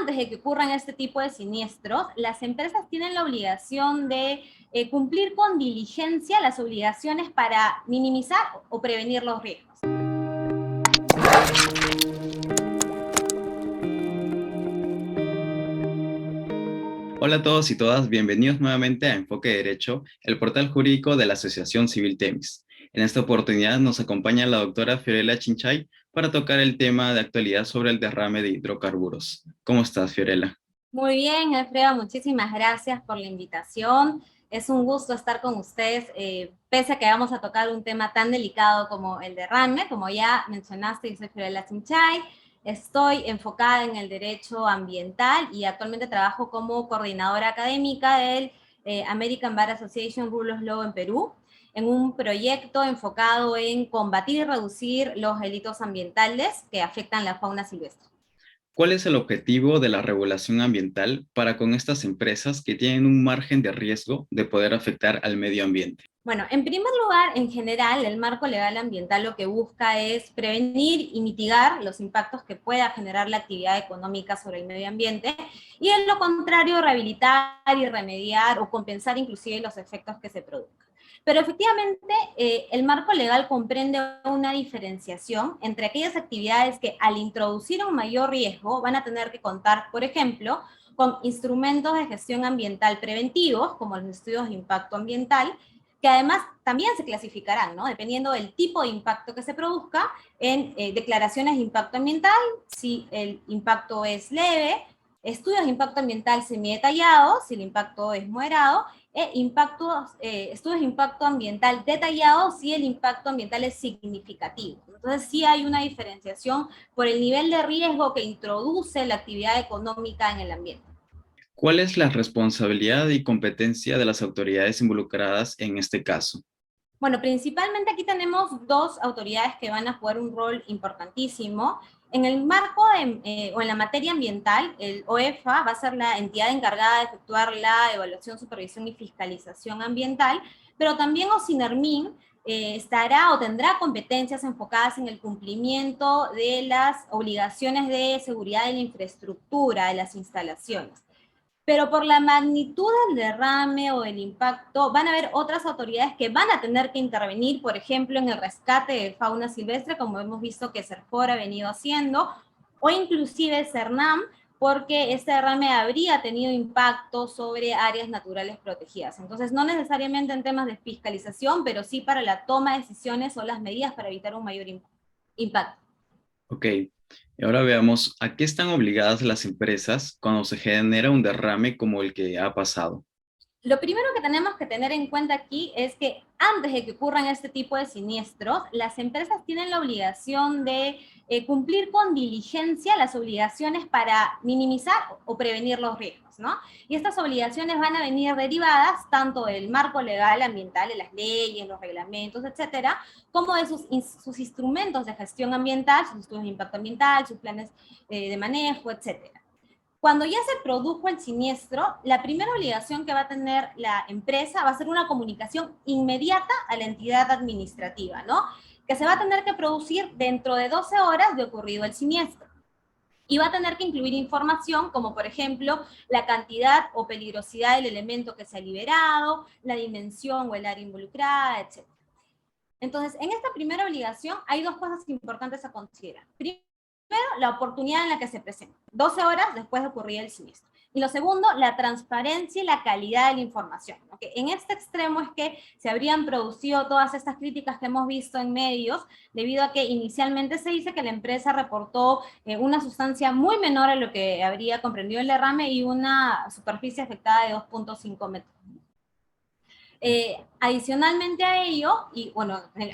antes de que ocurran este tipo de siniestros, las empresas tienen la obligación de cumplir con diligencia las obligaciones para minimizar o prevenir los riesgos. Hola a todos y todas, bienvenidos nuevamente a Enfoque Derecho, el portal jurídico de la Asociación Civil Temis. En esta oportunidad nos acompaña la doctora Fiorella Chinchay para tocar el tema de actualidad sobre el derrame de hidrocarburos. ¿Cómo estás, Fiorella? Muy bien, Alfredo, muchísimas gracias por la invitación. Es un gusto estar con ustedes, pese a que vamos a tocar un tema tan delicado como el derrame. Como ya mencionaste, yo soy Fiorella Chinchay, estoy enfocada en el derecho ambiental y actualmente trabajo como coordinadora académica del American Bar Association Rule of Law en Perú, en un proyecto enfocado en combatir y reducir los delitos ambientales que afectan la fauna silvestre. ¿Cuál es el objetivo de la regulación ambiental para con estas empresas que tienen un margen de riesgo de poder afectar al medio ambiente? Bueno, en primer lugar, en general, el marco legal ambiental lo que busca es prevenir y mitigar los impactos que pueda generar la actividad económica sobre el medio ambiente y, en lo contrario, rehabilitar y remediar o compensar inclusive los efectos que se produzcan. Pero efectivamente, el marco legal comprende una diferenciación entre aquellas actividades que, al introducir un mayor riesgo, van a tener que contar, por ejemplo, con instrumentos de gestión ambiental preventivos, como los estudios de impacto ambiental, que además también se clasificarán, ¿no? Dependiendo del tipo de impacto que se produzca, en declaraciones de impacto ambiental, si el impacto es leve, estudios de impacto ambiental semidetallados, si el impacto es moderado, estudios de impacto ambiental detallados si el impacto ambiental es significativo. Entonces sí hay una diferenciación por el nivel de riesgo que introduce la actividad económica en el ambiente. ¿Cuál es la responsabilidad y competencia de las autoridades involucradas en este caso? Bueno, principalmente aquí tenemos dos autoridades que van a jugar un rol importantísimo. En el marco o en la materia ambiental, el OEFA va a ser la entidad encargada de efectuar la evaluación, supervisión y fiscalización ambiental, pero también OSINERMIN estará o tendrá competencias enfocadas en el cumplimiento de las obligaciones de seguridad de la infraestructura de las instalaciones. Pero por la magnitud del derrame o el impacto, van a haber otras autoridades que van a tener que intervenir, por ejemplo, en el rescate de fauna silvestre, como hemos visto que CERFOR ha venido haciendo, o inclusive CERNAM, porque este derrame habría tenido impacto sobre áreas naturales protegidas. Entonces, no necesariamente en temas de fiscalización, pero sí para la toma de decisiones o las medidas para evitar un mayor impacto. Ok, y ahora veamos a qué están obligadas las empresas cuando se genera un derrame como el que ha pasado. Lo primero que tenemos que tener en cuenta aquí es que antes de que ocurran este tipo de siniestros, las empresas tienen la obligación de cumplir con diligencia las obligaciones para minimizar o prevenir los riesgos, ¿no? Y estas obligaciones van a venir derivadas tanto del marco legal ambiental, de las leyes, los reglamentos, etcétera, como de sus instrumentos de gestión ambiental, sus estudios de impacto ambiental, sus planes de manejo, etcétera. Cuando ya se produjo el siniestro, la primera obligación que va a tener la empresa va a ser una comunicación inmediata a la entidad administrativa, ¿no? Que se va a tener que producir dentro de 12 horas de ocurrido el siniestro. Y va a tener que incluir información como, por ejemplo, la cantidad o peligrosidad del elemento que se ha liberado, la dimensión o el área involucrada, etc. Entonces, en esta primera obligación hay dos cosas importantes a considerar. Primero, la oportunidad en la que se presenta, 12 horas después de ocurrir el siniestro. Y lo segundo, la transparencia y la calidad de la información. ¿Okay? En este extremo es que se habrían producido todas estas críticas que hemos visto en medios, debido a que inicialmente se dice que la empresa reportó una sustancia muy menor a lo que habría comprendido el derrame y una superficie afectada de 2.5 metros. Adicionalmente a ello, y bueno, en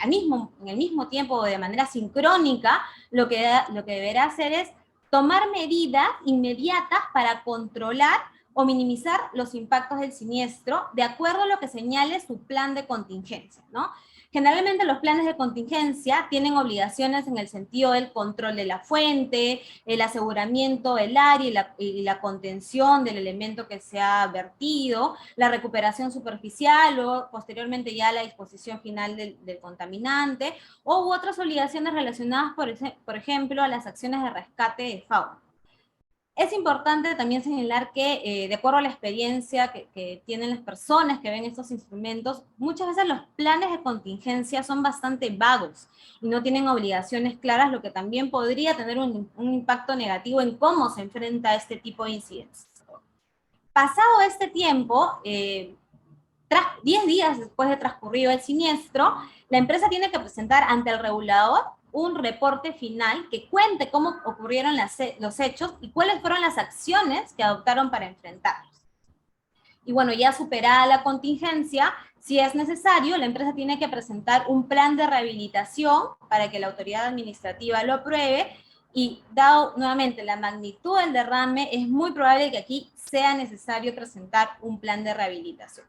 el mismo tiempo, de manera sincrónica, lo que deberá hacer es tomar medidas inmediatas para controlar o minimizar los impactos del siniestro de acuerdo a lo que señale su plan de contingencia, ¿no? Generalmente los planes de contingencia tienen obligaciones en el sentido del control de la fuente, el aseguramiento del área y la contención del elemento que se ha vertido, la recuperación superficial o posteriormente ya la disposición final del contaminante, u otras obligaciones relacionadas, por ejemplo, a las acciones de rescate de fauna. Es importante también señalar que, de acuerdo a la experiencia que tienen las personas que ven estos instrumentos, muchas veces los planes de contingencia son bastante vagos y no tienen obligaciones claras, lo que también podría tener un impacto negativo en cómo se enfrenta a este tipo de incidentes. Pasado este tiempo, 10 días después de transcurrido el siniestro, la empresa tiene que presentar ante el regulador un reporte final que cuente cómo ocurrieron los hechos y cuáles fueron las acciones que adoptaron para enfrentarlos. Y bueno, ya superada la contingencia, si es necesario, la empresa tiene que presentar un plan de rehabilitación para que la autoridad administrativa lo apruebe, y dado nuevamente la magnitud del derrame, es muy probable que aquí sea necesario presentar un plan de rehabilitación.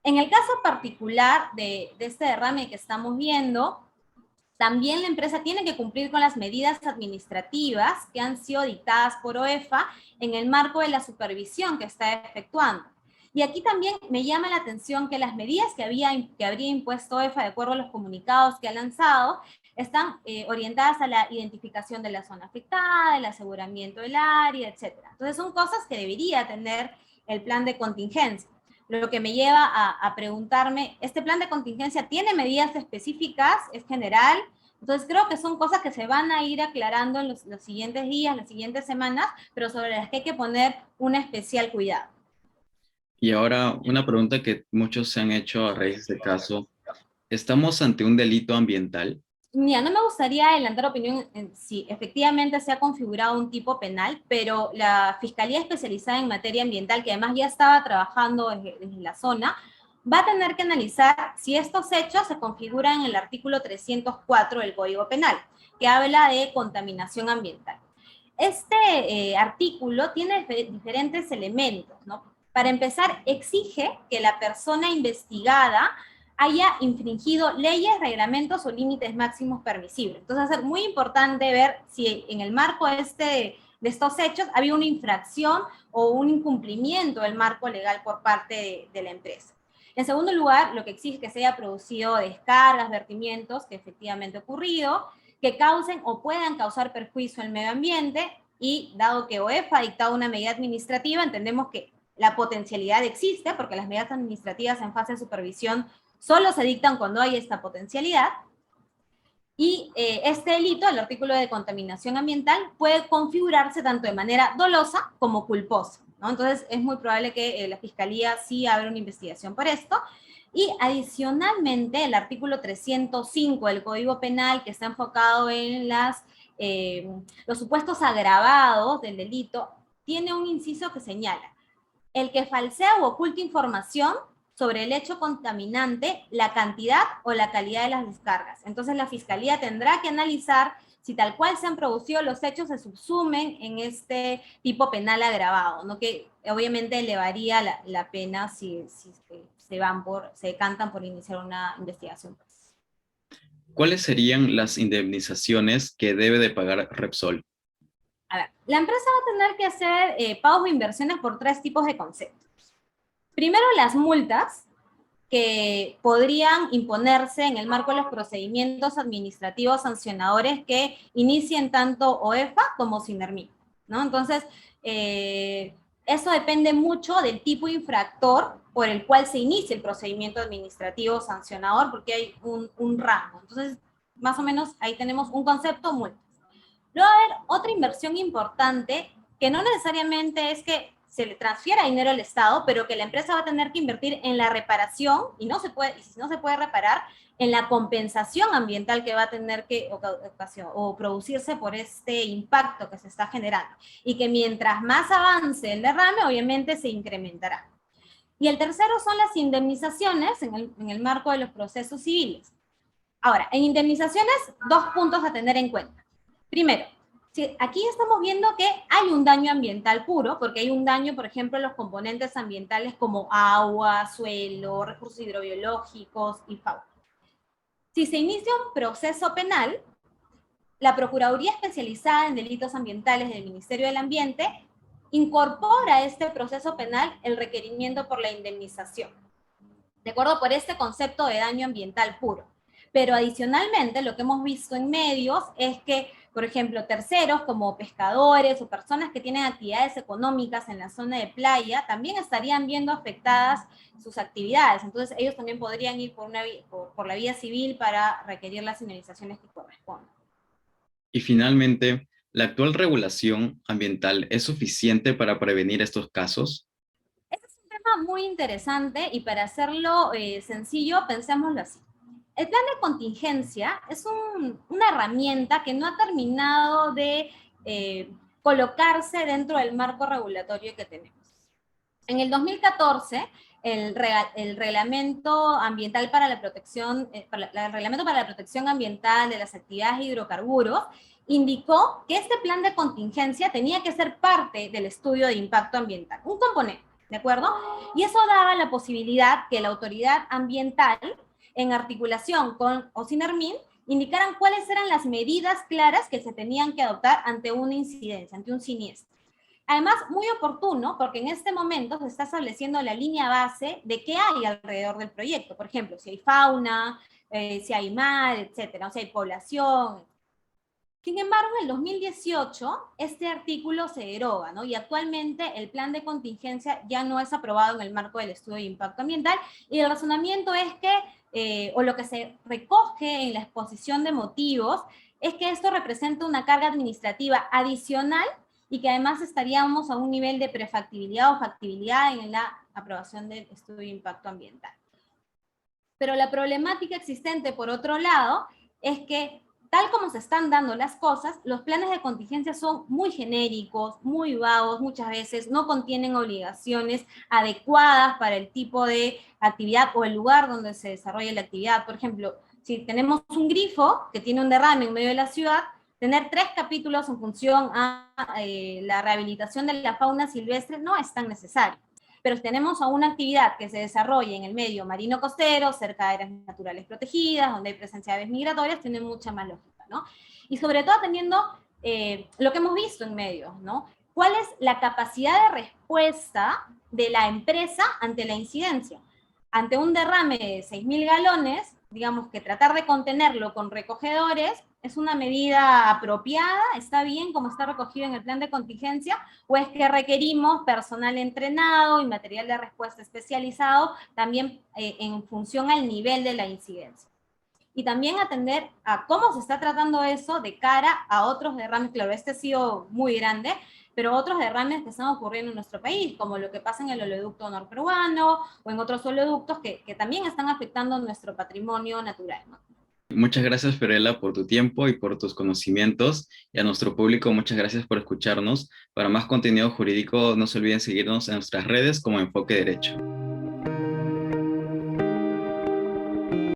En el caso particular de este derrame que estamos viendo, también la empresa tiene que cumplir con las medidas administrativas que han sido dictadas por OEFA en el marco de la supervisión que está efectuando. Y aquí también me llama la atención que las medidas que habría impuesto OEFA, de acuerdo a los comunicados que ha lanzado, están orientadas a la identificación de la zona afectada, el aseguramiento del área, etc. Entonces son cosas que debería tener el plan de contingencia. Lo que me lleva a preguntarme, ¿este plan de contingencia tiene medidas específicas? ¿Es general? Entonces creo que son cosas que se van a ir aclarando en los siguientes días, las siguientes semanas, pero sobre las que hay que poner un especial cuidado. Y ahora una pregunta que muchos se han hecho a raíz de este caso. ¿Estamos ante un delito ambiental? Mira, no me gustaría adelantar opinión en si efectivamente se ha configurado un tipo penal, pero la Fiscalía Especializada en Materia Ambiental, que además ya estaba trabajando desde la zona, va a tener que analizar si estos hechos se configuran en el artículo 304 del Código Penal, que habla de contaminación ambiental. Este artículo tiene diferentes elementos, ¿no? Para empezar, exige que la persona investigada haya infringido leyes, reglamentos o límites máximos permisibles. Entonces, va a ser muy importante ver si en el marco de estos hechos había una infracción o un incumplimiento del marco legal por parte de la empresa. En segundo lugar, lo que exige que se haya producido descargas, vertimientos, que efectivamente ha ocurrido, que causen o puedan causar perjuicio al medio ambiente, y dado que OEFA ha dictado una medida administrativa, entendemos que la potencialidad existe, porque las medidas administrativas en fase de supervisión solo se dictan cuando hay esta potencialidad, y este delito, el artículo de contaminación ambiental, puede configurarse tanto de manera dolosa como culposa, ¿no? Entonces es muy probable que la Fiscalía sí abra una investigación por esto. Y adicionalmente el artículo 305 del Código Penal, que está enfocado en los supuestos agravados del delito, tiene un inciso que señala: el que falsea u oculta información sobre el hecho contaminante, la cantidad o la calidad de las descargas. Entonces la Fiscalía tendrá que analizar si tal cual se han producido los hechos se subsumen en este tipo penal agravado, ¿no? Que obviamente elevaría la pena si se decantan por iniciar una investigación. ¿Cuáles serían las indemnizaciones que debe de pagar Repsol? A ver, la empresa va a tener que hacer pagos de inversiones por 3 tipos de conceptos. Primero, las multas que podrían imponerse en el marco de los procedimientos administrativos sancionadores que inicien tanto OEFA como SINERMI, ¿no? Entonces, eso depende mucho del tipo infractor por el cual se inicia el procedimiento administrativo sancionador, porque hay un rango. Entonces, más o menos ahí tenemos un concepto, multas. Luego va a haber otra inversión importante, que no necesariamente es que se le transfiera dinero al Estado, pero que la empresa va a tener que invertir en la reparación, y si no se puede reparar, en la compensación ambiental que va a tener que o producirse por este impacto que se está generando, y que mientras más avance el derrame, obviamente se incrementará. Y el tercero son las indemnizaciones en el marco de los procesos civiles. Ahora, en indemnizaciones, 2 puntos a tener en cuenta. Primero, aquí estamos viendo que hay un daño ambiental puro, porque hay un daño, por ejemplo, en los componentes ambientales como agua, suelo, recursos hidrobiológicos y fauna. Si se inicia un proceso penal, la Procuraduría Especializada en Delitos Ambientales del Ministerio del Ambiente incorpora a este proceso penal el requerimiento por la indemnización, de acuerdo por este concepto de daño ambiental puro. Pero adicionalmente, lo que hemos visto en medios es que Por ejemplo, terceros como pescadores o personas que tienen actividades económicas en la zona de playa también estarían viendo afectadas sus actividades. Entonces ellos también podrían ir por la vía civil para requerir las señalizaciones que correspondan. Y finalmente, ¿la actual regulación ambiental es suficiente para prevenir estos casos? Este es un tema muy interesante y para hacerlo sencillo, pensémoslo así. El plan de contingencia es una herramienta que no ha terminado de colocarse dentro del marco regulatorio que tenemos. En el 2014, el reglamento ambiental para la protección, el reglamento para la protección ambiental de las actividades de hidrocarburos indicó que este plan de contingencia tenía que ser parte del estudio de impacto ambiental, un componente, ¿de acuerdo? Y eso daba la posibilidad que la autoridad ambiental, en articulación con OSINARMIN, indicaran cuáles eran las medidas claras que se tenían que adoptar ante una incidencia, ante un siniestro. Además, muy oportuno, porque en este momento se está estableciendo la línea base de qué hay alrededor del proyecto. Por ejemplo, si hay fauna, si hay mar, etcétera, o si hay población. Sin embargo, en el 2018, este artículo se deroga, ¿no? Y actualmente el plan de contingencia ya no es aprobado en el marco del estudio de impacto ambiental, y el razonamiento es que, o lo que se recoge en la exposición de motivos, es que esto representa una carga administrativa adicional y que además estaríamos a un nivel de prefactibilidad o factibilidad en la aprobación del estudio de impacto ambiental. Pero la problemática existente, por otro lado, es que tal como se están dando las cosas, los planes de contingencia son muy genéricos, muy vagos, muchas veces no contienen obligaciones adecuadas para el tipo de actividad o el lugar donde se desarrolla la actividad. Por ejemplo, si tenemos un grifo que tiene un derrame en medio de la ciudad, tener 3 capítulos en función a la rehabilitación de la fauna silvestre no es tan necesario. Pero si tenemos a una actividad que se desarrolla en el medio marino costero, cerca de áreas naturales protegidas, donde hay presencia de aves migratorias, tiene mucha más lógica, ¿no? Y sobre todo atendiendo lo que hemos visto en medios, ¿no? ¿Cuál es la capacidad de respuesta de la empresa ante la incidencia? Ante un derrame de 6.000 galones, digamos que tratar de contenerlo con recogedores es una medida apropiada, está bien como está recogido en el plan de contingencia, o es que requerimos personal entrenado y material de respuesta especializado también en función al nivel de la incidencia. Y también atender a cómo se está tratando eso de cara a otros derrames. Claro, este ha sido muy grande, pero otros derrames que están ocurriendo en nuestro país, como lo que pasa en el oleoducto norperuano o en otros oleoductos que también están afectando nuestro patrimonio natural, ¿no? Muchas gracias, Fiorella, por tu tiempo y por tus conocimientos. Y a nuestro público, muchas gracias por escucharnos. Para más contenido jurídico, no se olviden seguirnos en nuestras redes como Enfoque Derecho.